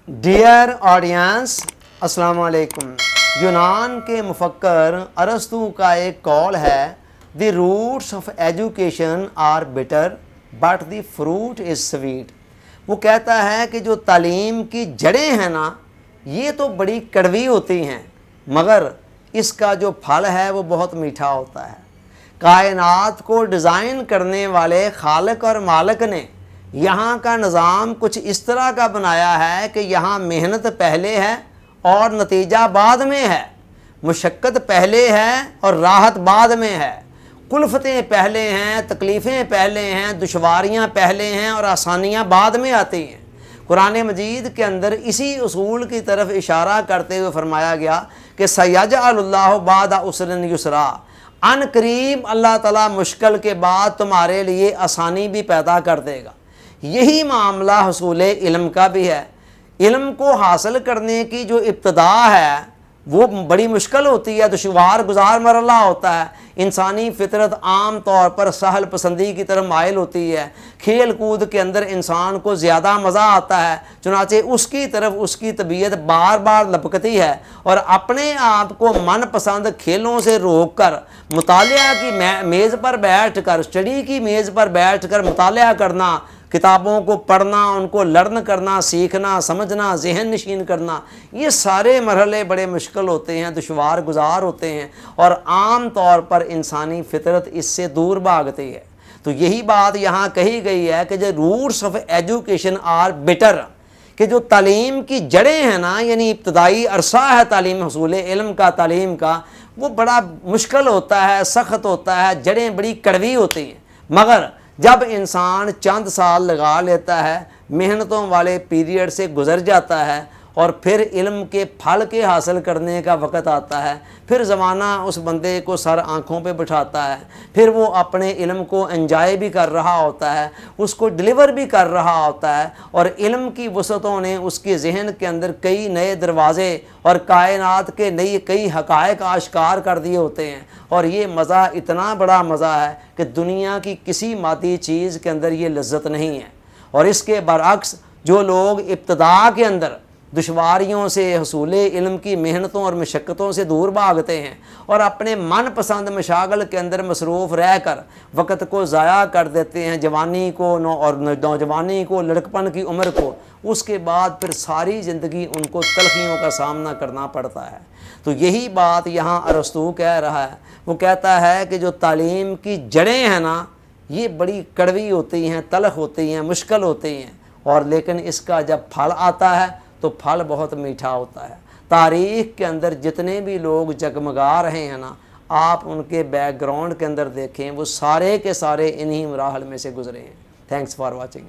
Dear audience, अस्सलाम वालेकुम। यूनान के मुफक्कर अरस्तु का एक कॉल है, the roots of education are bitter but the fruit is sweet. वो कहता है कि जो तालीम की जड़ें हैं ना, ये तो बड़ी कड़वी होती हैं, मगर इसका जो फल है वो बहुत मीठा होता है। कायनात को डिज़ाइन करने वाले खालिक और मालिक ने यहाँ का निज़ाम कुछ इस तरह का बनाया है कि यहाँ मेहनत पहले है और नतीजा बाद में है, मुशक्क़त पहले है और राहत बाद में है, कुल्फ़तें पहले हैं, तकलीफ़ें पहले हैं, दुश्वारियाँ पहले हैं और आसानियाँ बाद में आती हैं। कुरान मजीद के अंदर इसी उसूल की तरफ इशारा करते हुए फरमाया गया कि सयजअलुल्लाहु बादा उसरिन युसरा, अन करीब अल्लाह ताला मुश्किल के बाद तुम्हारे लिए आसानी भी पैदा कर देगा। यही मामला हुसूल इल्म का भी है। इल्म को हासिल करने की जो इब्तदा है वो बड़ी मुश्किल होती है, दुश्वार गुजार मरला होता है। इंसानी फितरत आम तौर पर सहल पसंदी की तरफ माइल होती है। खेल कूद के अंदर इंसान को ज़्यादा मज़ा आता है, चुनाचे उसकी तरफ उसकी तबीयत बार बार लपकती है और अपने आप को मनपसंद खेलों से रोक कर मुतालिया की मेज़ पर बैठ कर, स्टडी की मेज़ पर बैठ कर मुतालिया करना, किताबों को पढ़ना, उनको लर्न करना, सीखना, समझना, ज़हन नशीन करना, ये सारे मरहले बड़े मुश्किल होते हैं, दुश्वार गुजार होते हैं और आम तौर पर इंसानी फितरत इससे दूर भागती है। तो यही बात यहाँ कही गई है कि जो roots of education are bitter, कि जो तालीम की जड़ें हैं ना, यानी इब्तदाई अरसा है तालीम हसूल इल्म का, तालीम का, वो बड़ा मुश्किल होता है, सख्त होता है, जड़ें बड़ी कड़वी होती हैं। मगर जब इंसान चंद साल लगा लेता है, मेहनतों वाले पीरियड से गुज़र जाता है और फिर इल्म के फल के हासिल करने का वक़्त आता है, फिर ज़माना उस बंदे को सर आँखों पे बिठाता है, फिर वो अपने इल्म को एंजॉय भी कर रहा होता है, उसको डिलीवर भी कर रहा होता है और इल्म की वसअतों ने उसके जहन के अंदर कई नए दरवाज़े और कायनात के नई कई हक़ाइक़ आश्कार कर दिए होते हैं। और ये मज़ा इतना बड़ा मज़ा है कि दुनिया की किसी मादी चीज़ के अंदर ये लज्जत नहीं है। और इसके बरअक्स जो लोग इब्तदा के अंदर दुश्वारियों से, हसूल इल्म की मेहनतों और मशक्क़तों से दूर भागते हैं और अपने मनपसंद मशागल के अंदर मसरूफ़ रह कर वक़्त को ज़ाया कर देते हैं, जवानी को और नौजवानी को, लड़कपन की उम्र को, उसके बाद फिर सारी ज़िंदगी उनको तलखियों का सामना करना पड़ता है। तो यही बात यहाँ अरस्तु कह रहा है। वो कहता है कि जो तालीम की जड़ें हैं ना, ये बड़ी कड़वी होती हैं, तलख होती हैं, मुश्किल होती हैं, और लेकिन इसका जब फल आता है तो फल बहुत मीठा होता है। तारीख़ के अंदर जितने भी लोग जगमगा रहे हैं ना, आप उनके बैकग्राउंड के अंदर देखें, वो सारे के सारे इन्हीं मराहल में से गुज़रे हैं। Thanks for watching.